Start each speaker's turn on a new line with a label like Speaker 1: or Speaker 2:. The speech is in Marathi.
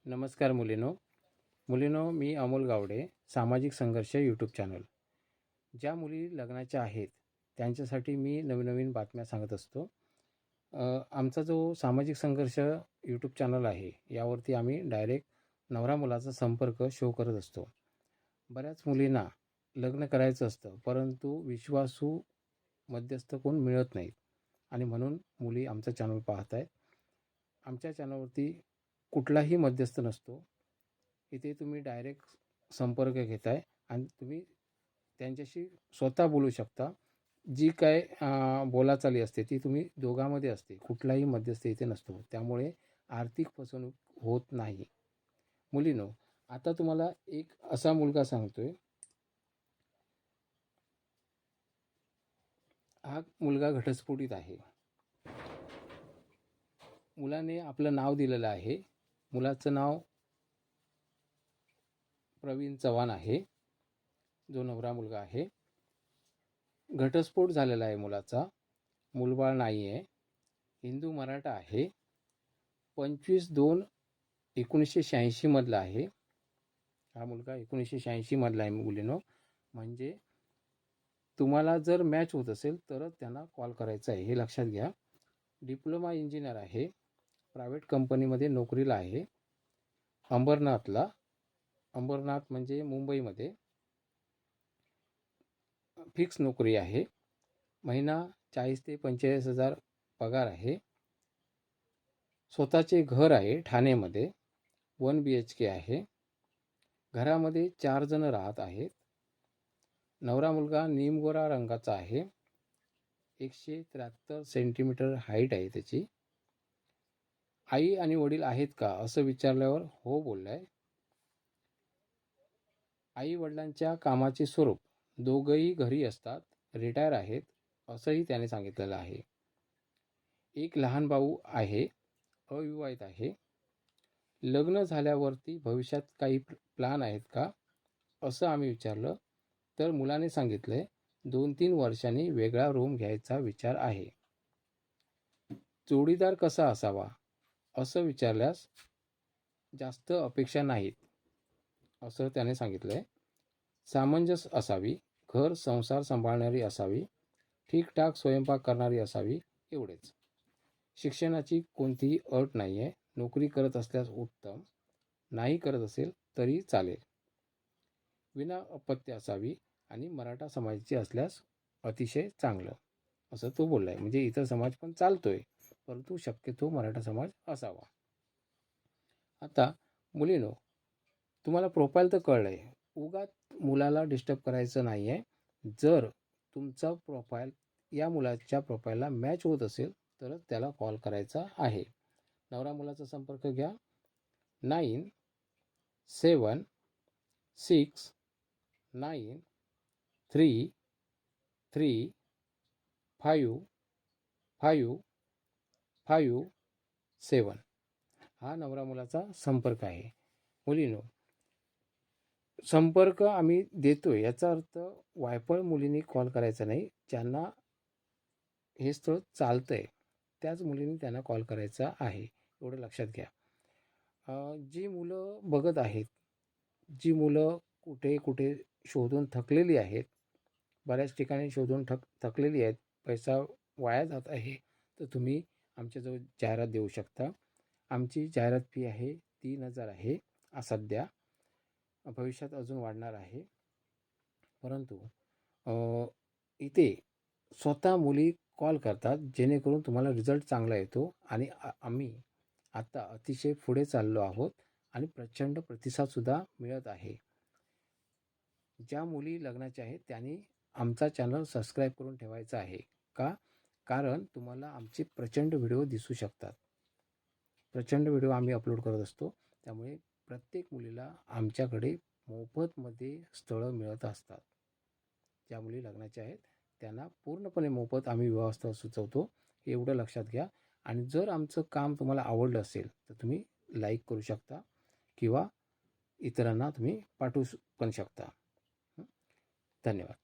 Speaker 1: नमस्कार मुलीनो, मी अमोल गावडे. सामाजिक संघर्ष यूट्यूब चॅनल. ज्या मुली लग्नाच्या आहेत त्यांच्यासाठी मी नवीन नवीन बातम्या सांगत असतो. आमचा जो सामाजिक संघर्ष यूट्यूब चॅनल आहे यावरती आम्ही डायरेक्ट नवरा मुलाचा संपर्क शो करत असतो. बऱ्याच मुलींना लग्न करायचं असतं, परंतु विश्वासू मध्यस्थ कोण मिळत नाहीत आणि म्हणून मुली आमचा चॅनल पाहत आहेत. आमच्या चॅनलवरती कुठलाही मध्यस्थ नसतो. इथे तुम्ही डायरेक्ट संपर्क घेताय आणि तुम्ही त्यांच्याशी स्वतः बोलू शकता. जी काय बोलाचाली असते ती तुम्ही दोघांमध्ये असते. कुठलाही मध्यस्थ इथे नसतो. त्यामुळे आर्थिक फसवणूक होत नाही. मुलीनो, आता तुम्हाला एक असा मुलगा सांगतोय. हा मुलगा घटस्फोटित आहे. मुलाने आपलं नाव दिलेलं आहे. मुलाचं नाव प्रवीण चव्हाण आहे, जो नवरा मुलगा आहे. घटस्फोट झालेला आहे मुलाचा. मूलबाळ नाही आहे. हिंदू मराठा आहे. 25/2/1986 मधला आहे. हा मुलगा 1986 मधला आहे मुलीनो. म्हणजे तुम्हाला जर मॅच होत असेल तरच त्यांना कॉल करायचा आहे, हे लक्षात घ्या. डिप्लोमा इंजिनियर आहे. प्रायव्हेट कंपनीमध्ये नोकरीला आहे. अंबरनाथ म्हणजे मुंबईमध्ये फिक्स नोकरी आहे. महिना 40 ते 45,000 पगार आहे. स्वतःचे घर आहे ठाणेमध्ये. 1 BHK आहे. घरामध्ये 4 जण राहत आहेत. नवरा मुलगा निमगोरा रंगाचा आहे. 173 सेंटीमीटर हाईट आहे त्याची. आई आणि वडील आहेत का असं विचारल्यावर हो बोललाय. आई वडिलांच्या कामाचे स्वरूप दोघंही घरी असतात, रिटायर आहेत असंही त्याने सांगितलेलं आहे. एक लहान भाऊ आहे, अविवाहित आहे. लग्न झाल्यावरती भविष्यात काही प्लॅन आहेत का असं आम्ही विचारलं तर मुलाने सांगितलंय 2-3 वर्षांनी वेगळा रूम घ्यायचा विचार आहे. जोडीदार कसा असावा असं विचारल्यास जास्त अपेक्षा नाहीत असं त्याने सांगितलंय. सामंजस्य असावी, घर संसार सांभाळणारी असावी, ठीकठाक स्वयंपाक करणारी असावी, एवढेच. शिक्षणाची कोणतीही अट नाही आहे. नोकरी करत असल्यास उत्तम, नाही करत असेल तरी चालेल. विना अपत्य असावी आणि मराठा समाजाची असल्यास अतिशय चांगलं असं तो बोलला आहे. म्हणजे इतर समाज पण चालतोय, परंतु शक्यतो मराठा समाज असावा. आता मुलीनो, तुम्हाला प्रोफाईल तर कळलं आहे. उगाच मुलाला डिस्टर्ब करायचं नाही आहे. जर तुमचा प्रोफाईल या मुलाच्या प्रोफाईलला मॅच होत असेल तरच त्याला कॉल करायचा आहे. नवरा मुलाचा संपर्क घ्या. 9769335557 हा नवरा मुलाचा संपर्क आहे. मुलीनो, संपर्क आम्ही देतोय याचा अर्थ वायफळ मुलींनी कॉल करायचा नाही. ज्यांना हे स्थळ चालतंय त्याच मुलींनी त्यांना कॉल करायचा आहे, एवढं लक्षात घ्या. जी मुलं बघत आहेत, जी मुलं कुठे कुठे शोधून थकलेली आहेत, बऱ्याच ठिकाणी शोधून थकलेली आहेत, पैसा वाया जात आहे, तर तुम्ही आमच्याजवळ जाहिरात देऊ शकता. आमची जाहिरात फी आहे 3,000 आहे सध्या. भविष्यात अजून वाढणार आहे. परंतु इथे स्वतः मुली कॉल करतात जेणेकरून तुम्हाला रिझल्ट चांगला येतो आणि आम्ही आता अतिशय पुढे चाललो आहोत आणि प्रचंड प्रतिसादसुद्धा मिळत आहे. ज्या मुली लग्नाच्या आहेत त्यांनी आमचा चॅनल सबस्क्राईब करून ठेवायचा आहे. कारण तुम्हाला आमचे प्रचंड व्हिडिओ दिसू शकतात. प्रचंड व्हिडिओ आम्ही अपलोड करत असतो. त्यामुळे प्रत्येक मुलीला आमच्याकडे मोफतमध्ये स्थळं मिळत असतात. ज्या मुली लग्नाच्या आहेत त्यांना पूर्णपणे मोफत आम्ही व्यवस्था सुचवतो, एवढं लक्षात घ्या. आणि जर आमचं काम तुम्हाला आवडलं असेल तर तुम्ही लाईक करू शकता किंवा इतरांना तुम्ही पाठवू पण शकता. धन्यवाद.